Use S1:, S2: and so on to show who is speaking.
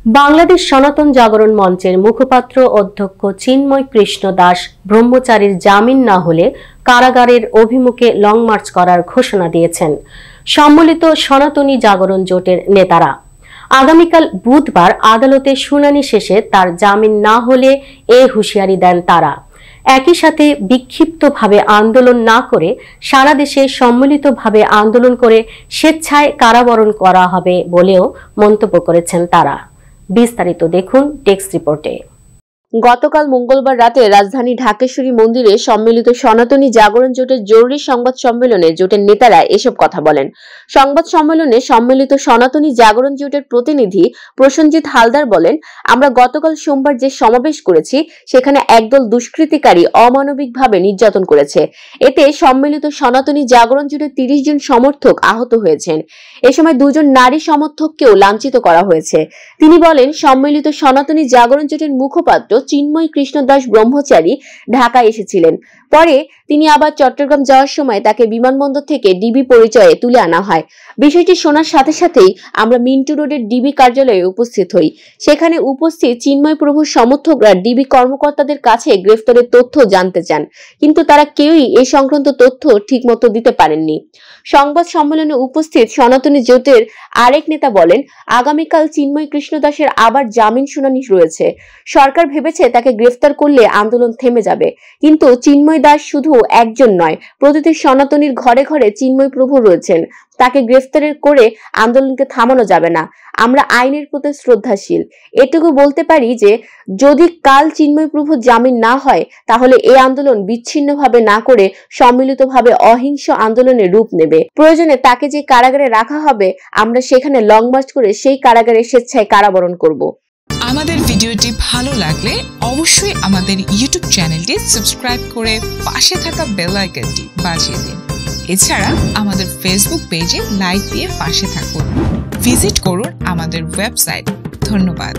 S1: বাংলাদেশ সনাতন জাগরণ মঞ্চের মুখপাত্র অধ্যক্ষ চিন্ময় কৃষ্ণ দাস ব্রহ্মচারীর জামিন না হলে কারাগারের অভিমুখে লং মার্চ করার ঘোষণা দিয়েছেন সম্মিলিত সনাতনী জাগরণ জোটের নেতারা। আগামীকাল বুধবার আদালতে শুনানি শেষে তার জামিন না হলে এ হুঁশিয়ারি দেন তারা। একই সাথে বিক্ষিপ্তভাবে আন্দোলন না করে সারা দেশে সম্মিলিতভাবে আন্দোলন করে স্বেচ্ছায় কারাবরণ করা হবে বলেও মন্তব্য করেছেন তারা। বিস্তারিত দেখুন টেক্সট রিপোর্টে।
S2: গতকাল মঙ্গলবার রাতে রাজধানী ঢাকেশ্বরী মন্দিরে সম্মিলিত সনাতনী জাগরণ জোটের জরুরি সংবাদ সম্মেলনে জোটের নেতারা এসব কথা বলেন। সংবাদ সম্মেলনে সম্মিলিত সনাতনী জাগরণ জোটের প্রতিনিধি প্রসেনজিৎ হালদার বলেন, আমরা গতকাল সোমবার যে সমাবেশ করেছি সেখানে একদল দুষ্কৃতিকারী অমানবিকভাবে নির্যাতন করেছে। এতে সম্মিলিত সনাতনী জাগরণ জোটের 30 জন সমর্থক আহত হয়েছেন। এ সময় 2 জন নারী সমর্থককেও লাঞ্ছিত করা হয়েছে। তিনি বলেন, সম্মিলিত সনাতনী জাগরণ জোটের মুখপাত্র চিন্ময় কৃষ্ণ দাস ব্রহ্মচারী ঢাকায় এসেছিলেন। পরে তিনি আবার চট্টগ্রাম যাওয়ার সময় তাকে বিমানবন্দর থেকে ডিবি পরিচয়ে তুলে আনা হয়। বিষয়টি শোনার সাথে সাথেই আমরা মিন্টু রোডের ডিবি কার্যালয়ে উপস্থিত হই। সেখানে উপস্থিত চিন্ময় প্রভুর সমর্থকরা ডিবি কর্মকর্তাদের কাছে গ্রেফতারের তথ্য জানতে চান, কিন্তু তারা কেউই এই সংক্রান্ত তথ্য ঠিকমতো দিতে পারেননি। সংবাদ সম্মেলনে উপস্থিত সনাতনী জোটের আরেক নেতা বলেন, আগামীকাল চিন্ময় কৃষ্ণ দাসের আবার জামিন শুনানি রয়েছে। সরকার ভেবেছে তাকে গ্রেফতার করলে আন্দোলন থেমে যাবে, কিন্তু চিন্ময় দাস শুধু একজন নয়, প্রতিটি সনাতনীর ঘরে ঘরে চিন্ময় প্রভু রয়েছেন। তাকে গ্রেফতারের করে আন্দোলনকে থামানো যাবে না। আমরা আইনের প্রতি শ্রদ্ধাশীল। এটুকু বলতে পারি যে যদি কাল চিন্ময় প্রভুর জামিন না হয় তাহলে এই আন্দোলন বিচ্ছিন্নভাবে না করে সম্মিলিতভাবে অহিংস আন্দোলনের রূপ নেবে। প্রয়োজনে তাকে যে কারাগারে রাখা হবে আমরা সেখানে লং মার্চ করে সেই কারাগারে স্বেচ্ছায় কারাবরণ করব।
S3: আমাদের ভিডিওটি ভালো লাগলে অবশ্যই আমাদের ইউটিউব চ্যানেলটি সাবস্ক্রাইব করে পাশে থাকা বেল আইকনটি বাজিয়ে দিন। এছাড়া আমাদের ফেসবুক পেজে লাইক দিয়ে পাশে থাকুন। ভিজিট করুন আমাদের ওয়েবসাইট। ধন্যবাদ।